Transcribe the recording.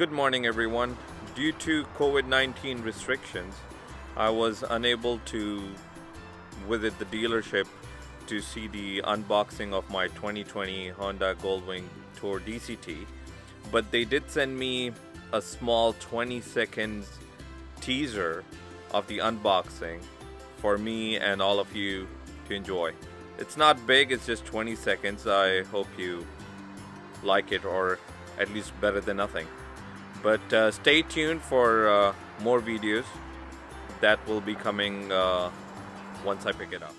Good morning, everyone. Due to COVID-19 restrictions, I was unable to visit the dealership to see the unboxing of my 2020 Honda GoldWing Tour DCT, but they did send me a small 20 seconds teaser of the unboxing for me and all of you to enjoy. It's not big, it's just 20 seconds. I hope you like it, or at least better than nothing. But stay tuned for more videos that will be coming once I pick it up.